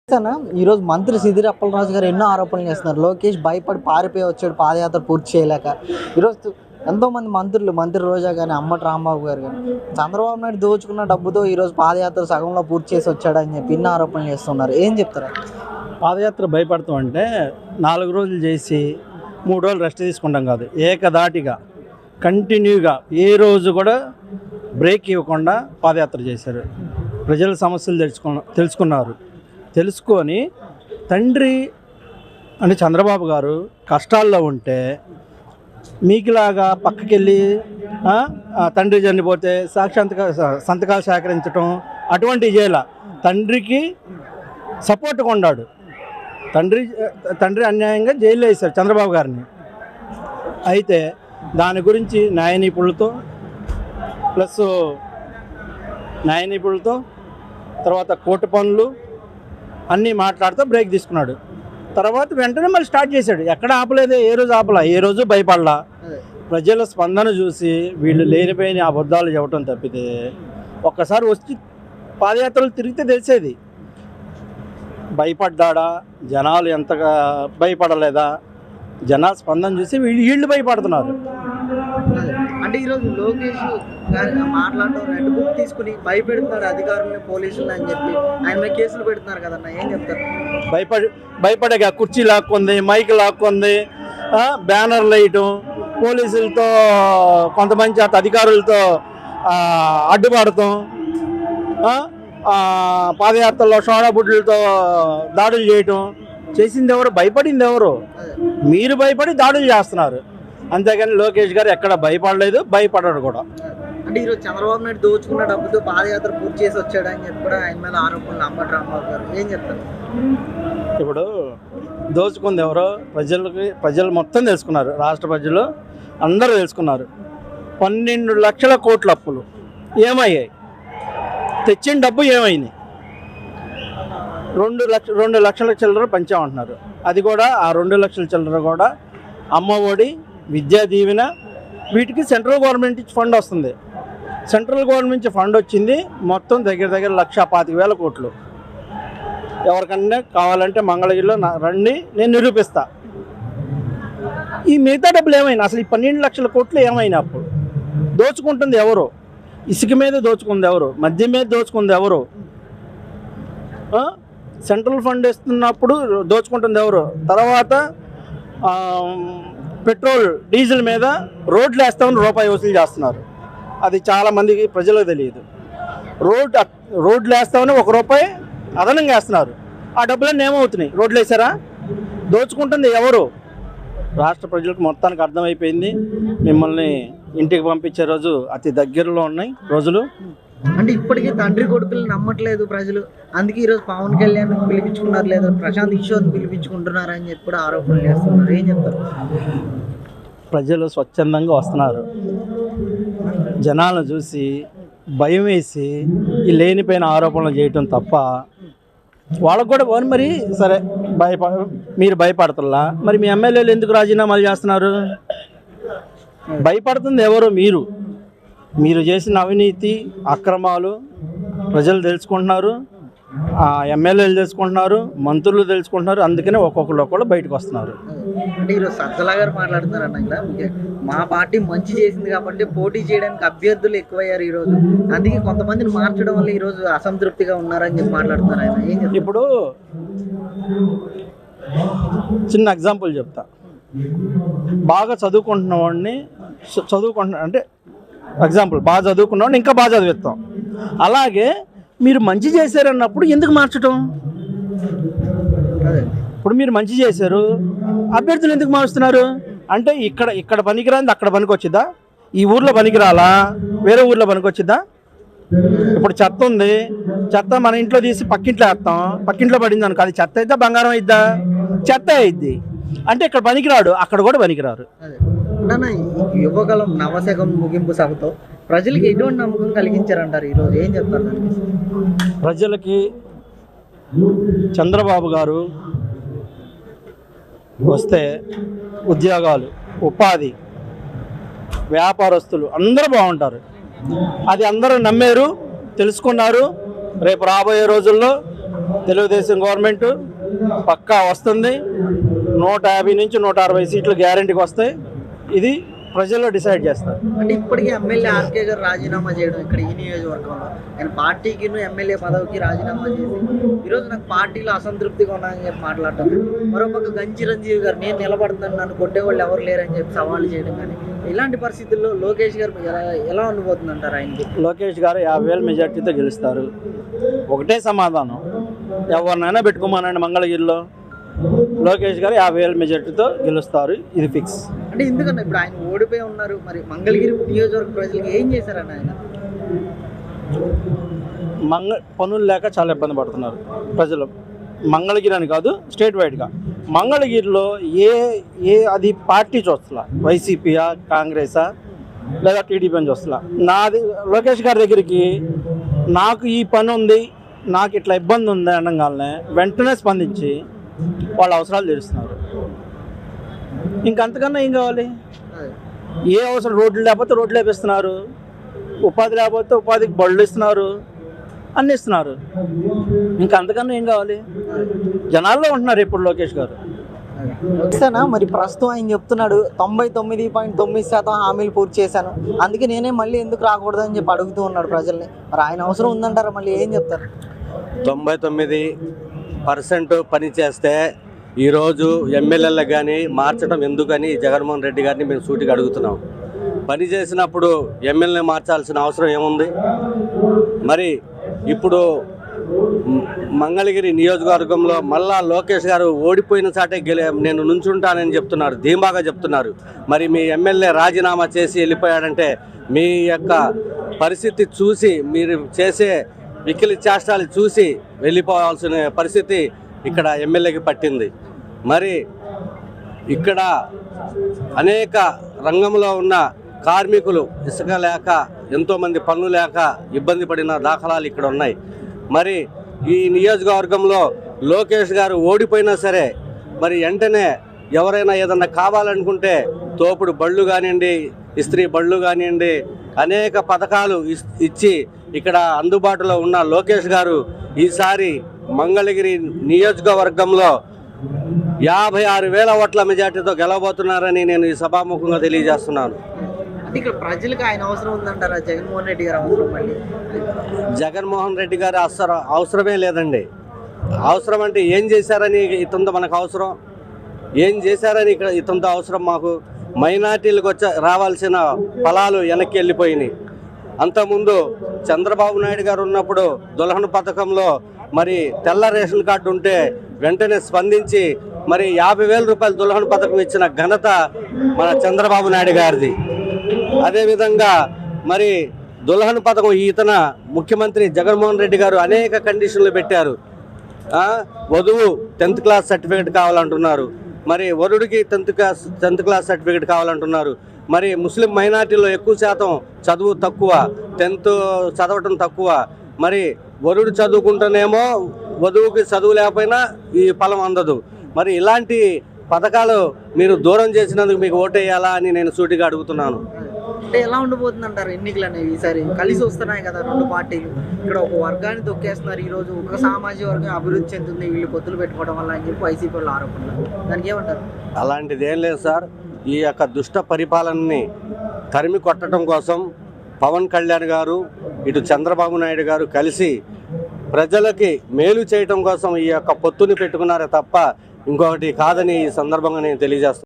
ఈరోజు మంత్రి సిదిరి అప్పలరాజు గారు ఎన్నో ఆరోపణలు చేస్తున్నారు. లోకేష్ భయపడి పారిపోయి వచ్చాడు పాదయాత్ర పూర్తి చేయలేక. ఈరోజు ఎంతోమంది మంత్రి రోజా కానీ, అమ్మటి రాంబాబు గారు కానీ చంద్రబాబు నాయుడు దోచుకున్న డబ్బుతో ఈరోజు పాదయాత్ర సగంలో పూర్తి చేసి వచ్చాడని చెప్పి ఎన్నో ఆరోపణలు చేస్తున్నారు. ఏం చెప్తారు? పాదయాత్ర భయపడతాం అంటే 4 రోజులు చేసి 3 రోజులు రెస్ట్ తీసుకుంటాం కాదు, ఏకదాటిగా కంటిన్యూగా ఏ రోజు కూడా బ్రేక్ ఇవ్వకుండా పాదయాత్ర చేశారు. ప్రజల సమస్యలు తెలుసుకున్నారు. తెలుసుకొని తండ్రి అంటే చంద్రబాబు గారు కష్టాల్లో ఉంటే మీకులాగా పక్కకెళ్ళి తండ్రి చనిపోతే సంతకాలు సేకరించడం అటువంటివి చేయాల. తండ్రికి సపోర్ట్గా ఉన్నాడు. తండ్రి అన్యాయంగా జైల్లో వేశారు చంద్రబాబు గారిని. అయితే దాని గురించి న్యాయ నిపుణులతో తర్వాత కోర్టు పనులు అన్నీ మాట్లాడుతూ బ్రేక్ తీసుకున్నాడు. తర్వాత వెంటనే మళ్ళీ స్టార్ట్ చేశాడు. ఎక్కడ ఆపలేదే, ఏ రోజు ఆపలా, ఏ రోజు భయపడలా. ప్రజల స్పందన చూసి వీళ్ళు లేనిపోయిన అబద్ధాలు చెప్పడం తప్పితే ఒక్కసారి వచ్చి పాదయాత్రలు తిరిగితే తెలిసేది. భయపడ్డా, జనాలు ఎంతగా భయపడలేదా, జనాల స్పందన చూసి వీళ్ళు భయపడుతున్నారు. అంటే ఈరోజు లోకేష్ మాట్లాడడం రెడ్ బుక్ తీసుకుని భయపెడుతున్నారు అధికారులని, పోలీసులు అని చెప్పి ఆయన మీద కేసులు పెడుతున్నారు కదన్న, ఏం చెప్తారు? భయపడగా కుర్చీ లాక్కుంది, మైక్ లాక్కుంది, బ్యానర్లు వేయటం, పోలీసులతో కొంతమంది అధికారులతో అడ్డుపడటం, పాదయాత్రలో సోడా బుడ్లతో దాడులు చేయటం. చేసింది ఎవరు? భయపడింది ఎవరు? మీరు భయపడి దాడులు చేస్తున్నారు. అంతేగాని లోకేష్ గారు ఎక్కడ భయపడలేదు, భయపడడు కూడా. అంటే ఈరోజు చంద్రబాబు నాయుడు దోచుకున్న డబ్బుతో పాదయాత్ర పూర్తి చేసి వచ్చాడని చెప్పి కూడా ఆయన మీద ఆరోపణలు అమ్మటి రాంబాబు గారు, ఏం చెప్తారు? ఇప్పుడు దోచుకుంది ఎవరో ప్రజలు మొత్తం తెలుసుకున్నారు. రాష్ట్ర ప్రజలు అందరూ తెలుసుకున్నారు. 12 లక్షల కోట్ల అప్పులు ఏమయ్యాయి? తెచ్చిన డబ్బు ఏమైంది? 2 లక్షల చిల్లర పంచామంటున్నారు. అది కూడా ఆ 2 లక్షల చిల్లర కూడా అమ్మఒడి, విద్యా దీవెన, వీటికి సెంట్రల్ గవర్నమెంట్ నుంచి ఫండ్ వస్తుంది. సెంట్రల్ గవర్నమెంట్ నుంచి ఫండ్ వచ్చింది మొత్తం దగ్గర 1,25,000 కోట్లు. ఎవరికన్నా కావాలంటే మంగళగిరిలో రండి, నేను నిరూపిస్తా. ఈ మిగతా డబ్బులు ఏమైనా? అసలు ఈ 12 లక్షల కోట్లు ఏమైనా? అప్పుడు దోచుకుంటుంది ఎవరు? ఇసుక మీద దోచుకుంది ఎవరు? మద్యం మీద దోచుకుంది ఎవరు? సెంట్రల్ ఫండ్ ఇస్తున్నప్పుడు దోచుకుంటుంది ఎవరు? తర్వాత పెట్రోల్, డీజిల్ మీద రోడ్లు వేస్తామని రూపాయి వసూలు చేస్తున్నారు. అది చాలామందికి ప్రజలకు తెలియదు. రోడ్లు వేస్తామని ₹1 అదనంగా వేస్తున్నారు. ఆ డబ్బులన్నీ ఏమవుతున్నాయి? రోడ్లు వేసారా? దోచుకుంటుంది ఎవరు? రాష్ట్ర ప్రజలకు మొత్తానికి అర్థమైపోయింది. మిమ్మల్ని ఇంటికి పంపించే రోజు అతి దగ్గరలో ఉన్నాయి రోజులు. అంటే ఇప్పటికీ తండ్రి కొడుకులు నమ్మట్లేదు ప్రజలు. అందుకే ఈరోజు పవన్ కళ్యాణ్ పిలిపించుకున్నారు, లేదా ప్రశాంత్ కిషోర్ని పిలిపించుకుంటున్నారు అని చెప్పి కూడా ఆరోపణలు చేస్తున్నారు. ఏం చెప్తారు? ప్రజలు స్వచ్ఛందంగా వస్తున్నారు. జనాలను చూసి భయం వేసి ఈ లేనిపోయిన ఆరోపణలు చేయటం తప్ప వాళ్ళకు కూడా మరి సరే మీరు భయపడతల్లా, మరి మీ ఎమ్మెల్యేలు ఎందుకు రాజీనామాలు చేస్తున్నారు? భయపడుతుంది ఎవరు? మీరు చేసిన అవినీతి అక్రమాలు ప్రజలు తెలుసుకుంటున్నారు, ఎమ్మెల్యేలు తెలుసుకుంటున్నారు, మంత్రులు తెలుసుకుంటున్నారు. అందుకనే ఒక్కొక్కరు బయటకు వస్తున్నారు. అంటే ఈరోజు సజ్జల గారు మాట్లాడుతున్నారన్న, ఇలా మా పార్టీ మంచి చేసింది కాబట్టి పోటీ చేయడానికి అభ్యర్థులు ఎక్కువయ్యారు ఈరోజు, అందుకే కొంతమందిని మార్చడం వల్ల ఈరోజు అసంతృప్తిగా ఉన్నారని చెప్పి మాట్లాడుతున్నారు ఆయన. ఏం చెప్తారు? ఇప్పుడు చిన్న ఎగ్జాంపుల్ చెప్తా. బాగా చదువుకుంటున్న వాడిని అంటే ఎగ్జాంపుల్, బాగా చదువుకున్నవాడిని ఇంకా బాగా చదివిస్తాం. అలాగే మీరు మంచి చేశారన్నప్పుడు ఎందుకు మార్చటం? ఇప్పుడు మీరు మంచి చేశారు, అభ్యర్థులు ఎందుకు మారుస్తున్నారు? అంటే ఇక్కడ పనికిరాంది అక్కడ పనికి వచ్చిద్దా? ఈ ఊర్లో పనికిరాలా వేరే ఊర్లో పనికి వచ్చిద్దా? ఇప్పుడు చెత్త ఉంది, చెత్త మన ఇంట్లో తీసి పక్కింట్లో వేస్తాం, పక్కింట్లో పడింది అనుకో, అది చెత్త అయితే బంగారం అయిద్దా? చెత్త అయిద్ది. అంటే ఇక్కడ పనికిరాడు, అక్కడ కూడా పనికిరారు. యువగలం నవశకం ముగింపు సభతో ప్రజలకి ఎటువంటి నమ్మకం కలిగించారంటారు ఈరోజు? ఏం చెప్తారు? ప్రజలకి చంద్రబాబు గారు వస్తే ఉద్యోగాలు, ఉపాధి, వ్యాపారస్తులు అందరూ బాగుంటారు. అది అందరూ నమ్మారు, తెలుసుకున్నారు. రేపు రాబోయే రోజుల్లో తెలుగుదేశం గవర్నమెంట్ పక్కా వస్తుంది. 150 నుంచి 160 సీట్లు గ్యారెంటీకి వస్తాయి. ఇది ప్రజల్లో డిసైడ్ చేస్తారు. అంటే ఇప్పటికీ ఎమ్మెల్యే ఆర్కే గారు రాజీనామా చేయడం ఇక్కడ ఈ నియోజకవర్గంలో ఆయన పార్టీకి ఎమ్మెల్యే పదవికి రాజీనామా చేసి ఈరోజు నాకు పార్టీలో అసంతృప్తిగా ఉన్నానని చెప్పి మాట్లాడటం, మరోపక్క గంజి చిరంజీవి గారు నేను నిలబడుతున్నాను నన్ను కొట్టేవాళ్ళు ఎవరు లేరని చెప్పి సవాళ్ళు చేయడం, కానీ ఇలాంటి పరిస్థితుల్లో లోకేష్ గారు ఎలా ఉండిపోతుంది అంటారు? ఆయనకి లోకేష్ గారు 50,000 మెజార్టీతో గెలుస్తారు. ఒకటే సమాధానం, ఎవరినైనా పెట్టుకోమనండి మంగళగిరిలో, లోకేష్ గారు 50,000 మెజార్టీతో గెలుస్తారు. ఇది ఫిక్స్. అంటే ఎందుకన్నా ఇప్పుడు ఆయన ఓడిపోయి ఉన్నారు, మరి మంగళగిరి నియోజకవర్గ ప్రజలకు ఏం చేశారని ఆయన? పనులు లేక చాలా ఇబ్బంది పడుతున్నారు ప్రజలు. మంగళగిరి అని కాదు, స్టేట్ వైడ్గా మంగళగిరిలో అది పార్టీ చూస్తలా, వైసీపీయా కాంగ్రెసా లేదా టీడీపీ అని చూస్తలా. నాది లోకేష్ గారి దగ్గరికి నాకు ఈ పని ఉంది, నాకు ఇట్లా ఇబ్బంది ఉంది అనగానే వెంటనే స్పందించి వాళ్ళ అవసరాలు తీరుస్తున్నారు. ఇంకంతకన్నా ఏం కావాలి? ఏ అవసరం, రోడ్లు లేకపోతే రోడ్లు వేపిస్తున్నారు, ఉపాధి లేకపోతే ఉపాధికి బళ్ళు ఇస్తున్నారు, అన్నీ ఇస్తున్నారు. ఇంకంతకన్నా ఏం కావాలి? జనాల్లో ఉంటున్నారు ఇప్పుడు లోకేష్ గారు. మరి ప్రస్తుతం ఆయన చెప్తున్నాడు 99.9% హామీలు పూర్తి చేశాను, అందుకే నేనే మళ్ళీ ఎందుకు రాకూడదని చెప్పి అడుగుతూ ఉన్నాడు ప్రజల్ని. మరి ఆయన అవసరం ఉందంటారా? మళ్ళీ ఏం చెప్తారు? 99% పని చేస్తే ఈరోజు ఎమ్మెల్యేలకు కానీ మార్చడం ఎందుకని జగన్మోహన్ రెడ్డి గారిని మేము సూటిగా అడుగుతున్నాం. పని చేసినప్పుడు ఎమ్మెల్యే మార్చాల్సిన అవసరం ఏముంది? మరి ఇప్పుడు మంగళగిరి నియోజకవర్గంలో మళ్ళా లోకేష్ గారు ఓడిపోయిన చాటే నేను నుంచుంటానని చెప్తున్నారు, ధీమాగా చెప్తున్నారు. మరి మీ ఎమ్మెల్యే రాజీనామా చేసి వెళ్ళిపోయాడంటే మీ యొక్క పరిస్థితి చూసి, మీరు చేసే వికిలి చేష్టాలు చూసి వెళ్ళిపోవాల్సిన పరిస్థితి ఇక్కడ ఎమ్మెల్యేకి పట్టింది. మరి ఇక్కడ అనేక రంగంలో ఉన్న కార్మికులు ఇసుక లేక, ఎంతోమంది పనులు లేక ఇబ్బంది పడిన దాఖలాలు ఇక్కడ ఉన్నాయి. మరి ఈ నియోజకవర్గంలో లోకేష్ గారు ఓడిపోయినా సరే మరి వెంటనే ఎవరైనా ఏదన్నా కావాలనుకుంటే తోపుడు బళ్ళు కానివ్వండి, ఇస్త్రీ బళ్ళు కానివ్వండి, అనేక పథకాలు ఇచ్చి ఇక్కడ అందుబాటులో ఉన్న లోకేష్ గారు ఈసారి మంగళగిరి నియోజకవర్గంలో 56,000 ఓట్ల మెజార్టీతో గెలవబోతున్నారని నేను ఈ సభాముఖంగా తెలియజేస్తున్నాను. ఇక్కడ ప్రజలకు ఆయన అవసరం ఉందంటారా? జగన్మోహన్ రెడ్డి గారు అవసరం? మళ్ళీ జగన్మోహన్ రెడ్డి గారు అవసరమే లేదండి. అవసరం అంటే ఏం చేశారని ఇతంతో మనకు అవసరం, ఏం చేశారని ఇక్కడ ఇతంతో అవసరం మాకు. మైనార్టీలకు రావాల్సిన ఫలాలు వెనక్కి వెళ్ళిపోయినాయి. అంతకుముందు చంద్రబాబు నాయుడు గారు ఉన్నప్పుడు దుల్హన్ పథకంలో మరి తెల్ల రేషన్ కార్డు ఉంటే వెంటనే స్పందించి మరి 50,000 రూపాయలు దుల్హన్ పథకం ఇచ్చిన ఘనత మన చంద్రబాబు నాయుడు గారిది. అదేవిధంగా మరి దుల్హన్ పథకం ఇతన ముఖ్యమంత్రి జగన్మోహన్ రెడ్డి గారు అనేక కండిషన్లు పెట్టారు. వధువు 10th క్లాస్ సర్టిఫికేట్ కావాలంటున్నారు, మరి వరుడికి 10th క్లాస్ సర్టిఫికేట్ కావాలంటున్నారు. మరి ముస్లిం మైనార్టీలో ఎక్కువ శాతం చదువు తక్కువ, 10th చదవటం తక్కువ. మరి వరుడు చదువుకుంటేనేమో వధువుకి చదువు లేకపోయినా ఈ ఫలం అందదు. మరి ఇలాంటి పథకాలు మీరు దూరం చేసినందుకు మీకు ఓటేయాలా అని నేను సూటిగా అడుగుతున్నాను. అంటే ఎలా ఉండిపోతుంది అంటారు ఎన్నికలు అనేవి? ఈసారి కలిసి వస్తున్నాయి కదా రెండు పార్టీలు, ఇక్కడ ఒక వర్గాన్ని తొక్కేస్తున్నారు. ఈరోజు ఒక సామాజిక వర్గం అభివృద్ధి చెందుతుంది వీళ్ళు పొత్తులు పెట్టుకోవడం వల్ల అని చెప్పి వైసీపీ వాళ్ళు ఆరోపణలు, దానికి ఏమంటారు? అలాంటిది ఏం లేదు సార్. ఈ యొక్క దుష్ట పరిపాలనని తరిమి కొట్టడం కోసం పవన్ కళ్యాణ్ గారు, ఇటు చంద్రబాబు నాయుడు గారు కలిసి ప్రజలకి మేలు చేయటం కోసం ఈ యొక్క పొత్తుని పెట్టుకున్నారే తప్ప ఇంకొకటి కాదని ఈ సందర్భంగా నేను తెలియజేస్తున్నాను.